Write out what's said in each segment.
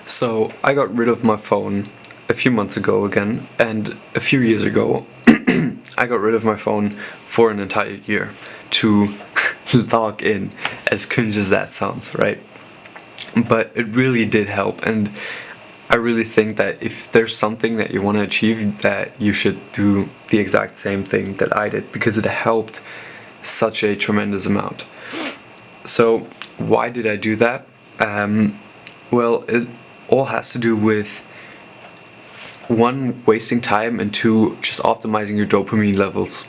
So I got rid of my phone a few months ago again, and a few years ago I got rid of my phone for an entire year to log in, as cringe as that sounds, right? But it really did help, and I really think that if there's something that you want to achieve, that you should do the exact same thing that I did, because it helped such a tremendous amount. So why did I do that? Well, it all has to do with one, wasting time, and two, just optimizing your dopamine levels.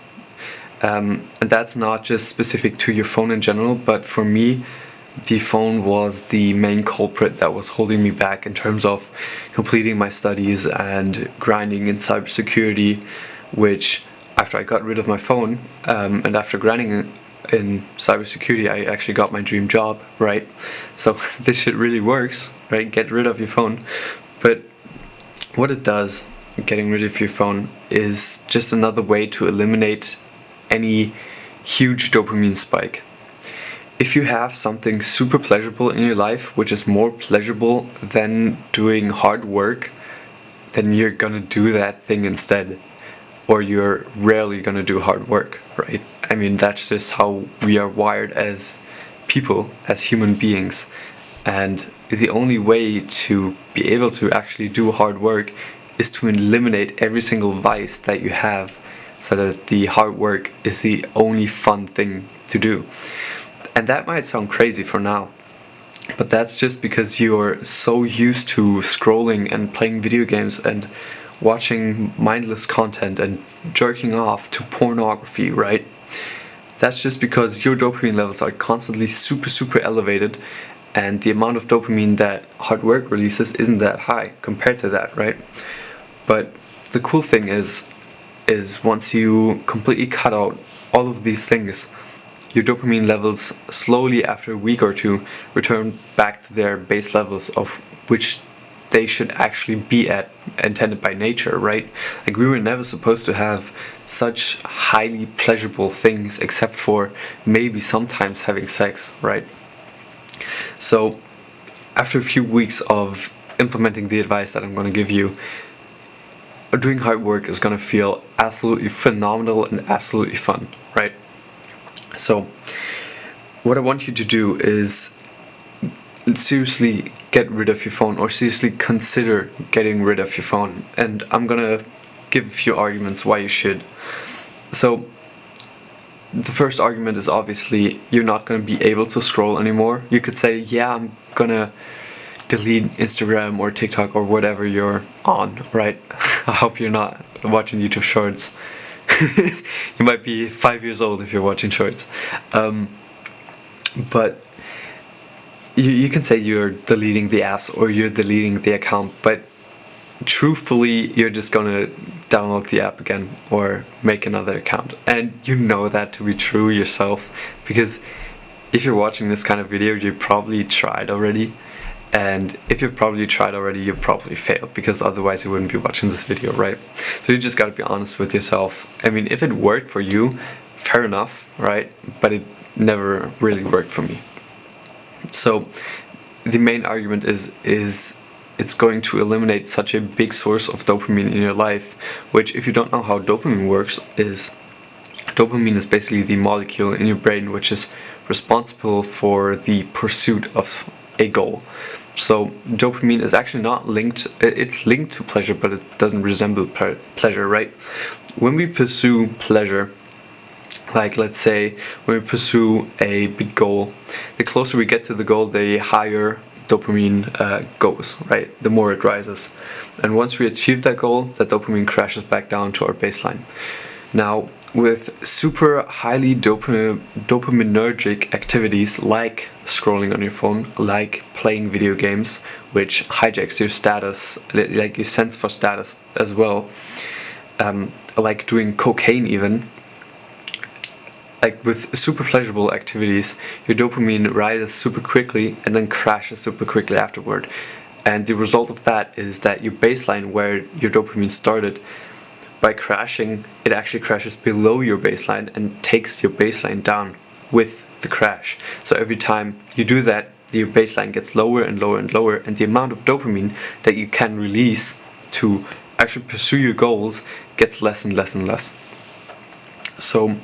And that's not just specific to your phone in general, but for me, the phone was the main culprit that was holding me back in terms of completing my studies and grinding in cybersecurity, which after I got rid of my phone, and after grinding in cybersecurity, I actually got my dream job, right? So this shit really works, right? Get rid of your phone. But what it does, getting rid of your phone, is just another way to eliminate any huge dopamine spike. If you have something super pleasurable in your life, which is more pleasurable than doing hard work, then you're gonna do that thing instead. Or you're rarely gonna do hard work, right? I mean, that's just how we are wired as people, as human beings. And the only way to be able to actually do hard work is to eliminate every single vice that you have, so that the hard work is the only fun thing to do. And that might sound crazy for now, but that's just because you're so used to scrolling and playing video games and watching mindless content and jerking off to pornography, right? That's just because your dopamine levels are constantly super elevated, and the amount of dopamine that hard work releases isn't that high compared to that, right? But the cool thing is once you completely cut out all of these things, your dopamine levels slowly, after a week or two, return back to their base levels of which they should actually be at, intended by nature, right? Like, we were never supposed to have such highly pleasurable things except for maybe sometimes having sex, right? So after a few weeks of implementing the advice that I'm going to give you, doing hard work is going to feel absolutely phenomenal and absolutely fun, right? So what I want you to do is seriously get rid of your phone, or seriously consider getting rid of your phone. And I'm gonna give a few arguments why you should. So the first argument is, obviously, you're not gonna be able to scroll anymore. You could say, yeah, I'm gonna delete Instagram or TikTok or whatever you're on, right? I hope you're not watching YouTube Shorts. You might be 5 years old if you're watching Shorts. But you can say you're deleting the apps or you're deleting the account, but truthfully, you're just gonna download the app again or make another account. And you know that to be true yourself, because if you're watching this kind of video, you probably tried already. And if you've probably tried already, you probably failed, because otherwise you wouldn't be watching this video, right? So you just gotta be honest with yourself. I mean, if it worked for you, fair enough, right? But it never really worked for me. So the main argument is it's going to eliminate such a big source of dopamine in your life, which, if you don't know how dopamine works, is dopamine is basically the molecule in your brain which is responsible for the pursuit of a goal. So dopamine is actually not linked, it's linked to pleasure, but it doesn't resemble pleasure, right? When we pursue pleasure, like, let's say when we pursue a big goal, the closer we get to the goal, the higher dopamine goes, right? The more it rises. And once we achieve that goal, the dopamine crashes back down to our baseline. Now, with super highly dopaminergic activities like scrolling on your phone, like playing video games, which hijacks your status, like your sense for status as well, like doing cocaine even, like with super pleasurable activities, your dopamine rises super quickly and then crashes super quickly afterward. And the result of that is that your baseline, where your dopamine started, by crashing, it actually crashes below your baseline and takes your baseline down with the crash. So every time you do that, your baseline gets lower and lower and lower, and the amount of dopamine that you can release to actually pursue your goals gets less and less and less. So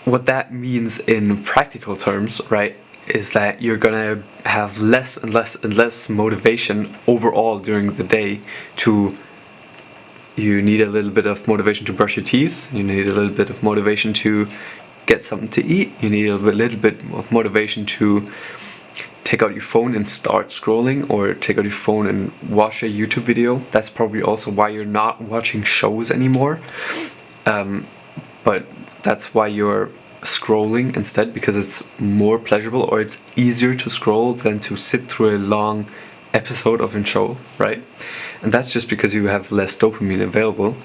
what that means in practical terms, right, is that you're gonna have less and less and less motivation overall during the day to. You need a little bit of motivation to brush your teeth, you need a little bit of motivation to get something to eat, you need a little bit of motivation to take out your phone and start scrolling, or take out your phone and watch a YouTube video. That's probably also why you're not watching shows anymore. But that's why you're scrolling instead, because it's more pleasurable, or it's easier to scroll than to sit through a long episode of a show, right? And that's just because you have less dopamine available.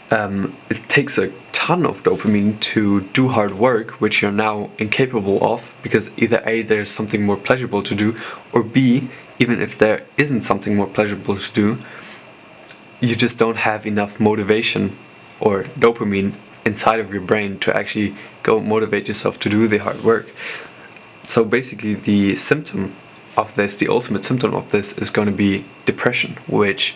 It takes a ton of dopamine to do hard work, which you're now incapable of, because either A, there's something more pleasurable to do, or B, even if there isn't something more pleasurable to do, you just don't have enough motivation or dopamine inside of your brain to actually go motivate yourself to do the hard work. So basically the symptom of this, the ultimate symptom of this, is going to be depression, which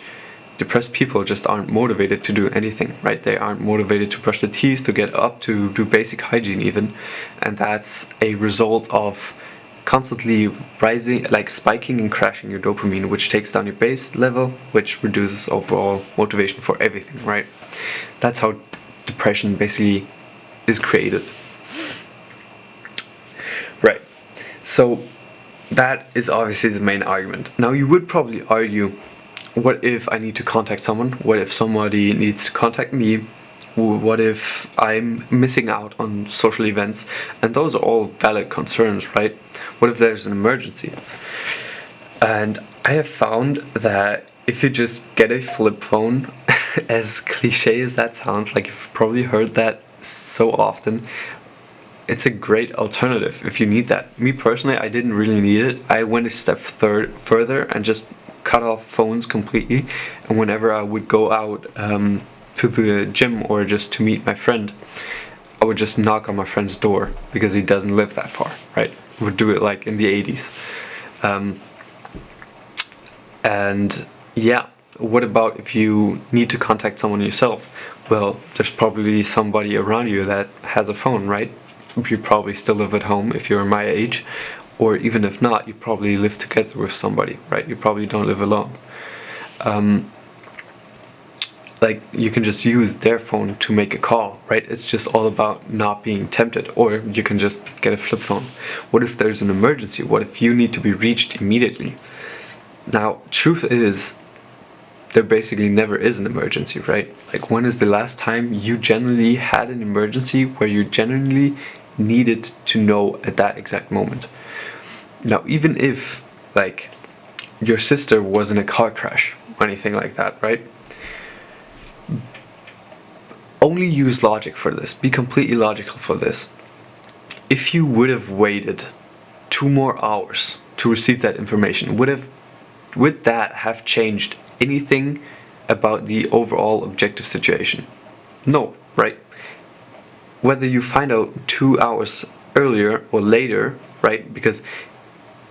depressed people just aren't motivated to do anything, right? They aren't motivated to brush their teeth, to get up, to do basic hygiene even, and that's a result of constantly rising, like spiking and crashing your dopamine, which takes down your base level, which reduces overall motivation for everything, right? That's how depression basically is created. Right, so that is obviously the main argument. Now you would probably argue, what if I need to contact someone? What if somebody needs to contact me? What if I'm missing out on social events? And those are all valid concerns, right? What if there's an emergency? And I have found that if you just get a flip phone, as cliche as that sounds, like you've probably heard that so often, it's a great alternative if you need that. Me personally, I didn't really need it. I went a step further and just cut off phones completely, and whenever I would go out to the gym or just to meet my friend, I would just knock on my friend's door, because he doesn't live that far, right? I would do it like in the 80s. And yeah, what about if you need to contact someone yourself? Well, there's probably somebody around you that has a phone, right? You probably still live at home if you're my age, or even if not, you probably live together with somebody, right? You probably don't live alone. Like, you can just use their phone to make a call, right? It's just all about not being tempted, or you can just get a flip phone. What if there's an emergency? What if you need to be reached immediately? Now, truth is, there basically never is an emergency, right? Like, when is the last time you genuinely had an emergency where you genuinely needed to know at that exact moment? Now, even if, like, your sister was in a car crash or anything like that, right? Only use logic for this. Be completely logical for this. If you would have waited 2 more hours to receive that information, would that have changed anything about the overall objective situation? No, right? Whether you find out 2 hours earlier or later, right? Because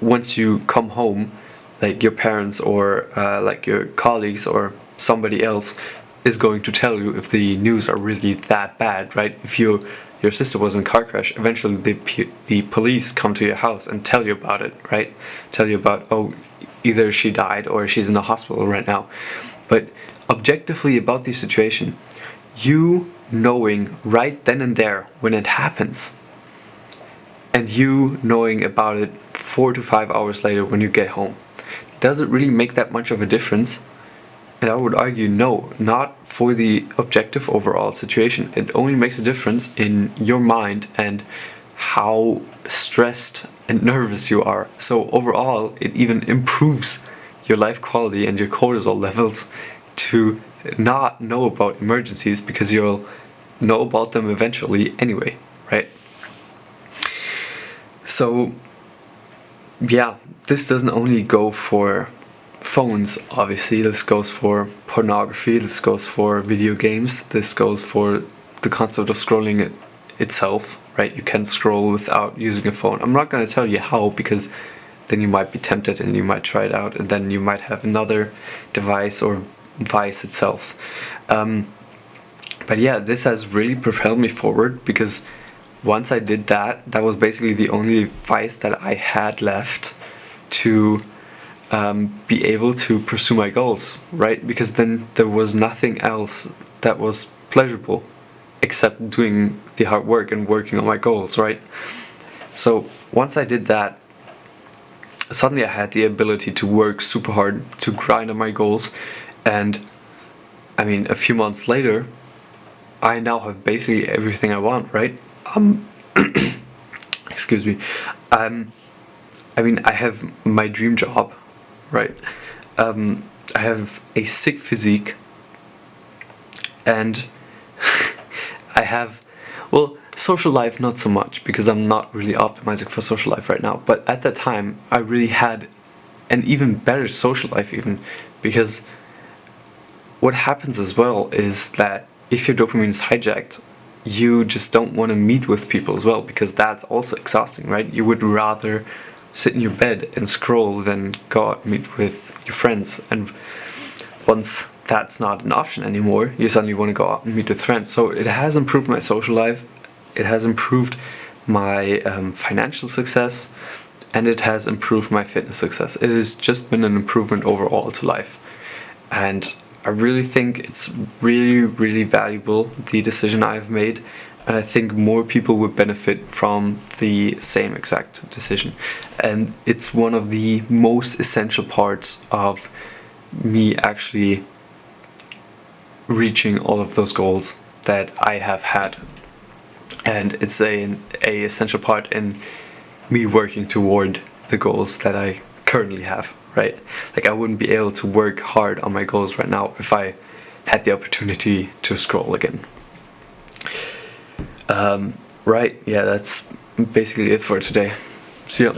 once you come home, like your parents or like your colleagues or somebody else is going to tell you if the news are really that bad, right? If your sister was in a car crash, eventually the police come to your house and tell you about it, right? Tell you about, oh, either she died or she's in the hospital right now. But objectively about the situation, you knowing right then and there when it happens, and you knowing about it 4 to 5 hours later when you get home, does it really make that much of a difference? And I would argue no, not for the objective overall situation. It only makes a difference in your mind and how stressed and nervous you are. So overall, it even improves your life quality and your cortisol levels to not know about emergencies, because you'll know about them eventually anyway, right? So yeah, this doesn't only go for phones, obviously. This goes for pornography, this goes for video games, this goes for the concept of scrolling itself, right? You can scroll without using a phone. I'm not going to tell you how, because then you might be tempted and you might try it out, and then you might have another device or vice itself. But yeah, this has really propelled me forward, because once I did that, that was basically the only vice that I had left to be able to pursue my goals, right? Because then there was nothing else that was pleasurable except doing the hard work and working on my goals, right? So once I did that, suddenly I had the ability to work super hard, to grind on my goals, and I mean, a few months later, I now have basically everything I want, right? Excuse me. I mean, I have my dream job, right? I have a sick physique, and I have, well, social life not so much, because I'm not really optimizing for social life right now. But at that time, I really had an even better social life, even, because what happens as well is that if your dopamine is hijacked, you just don't want to meet with people as well, because that's also exhausting, right? You would rather sit in your bed and scroll than go out and meet with your friends. And once that's not an option anymore, you suddenly want to go out and meet with friends. So it has improved my social life, it has improved my financial success, and it has improved my fitness success. It has just been an improvement overall to life. And I really think it's really, really valuable, the decision I've made, and I think more people would benefit from the same exact decision. And it's one of the most essential parts of me actually reaching all of those goals that I have had. And it's a essential part in me working toward the goals that I currently have, right? Like, I wouldn't be able to work hard on my goals right now if I had the opportunity to scroll again. Right, yeah, that's basically it for today. See ya.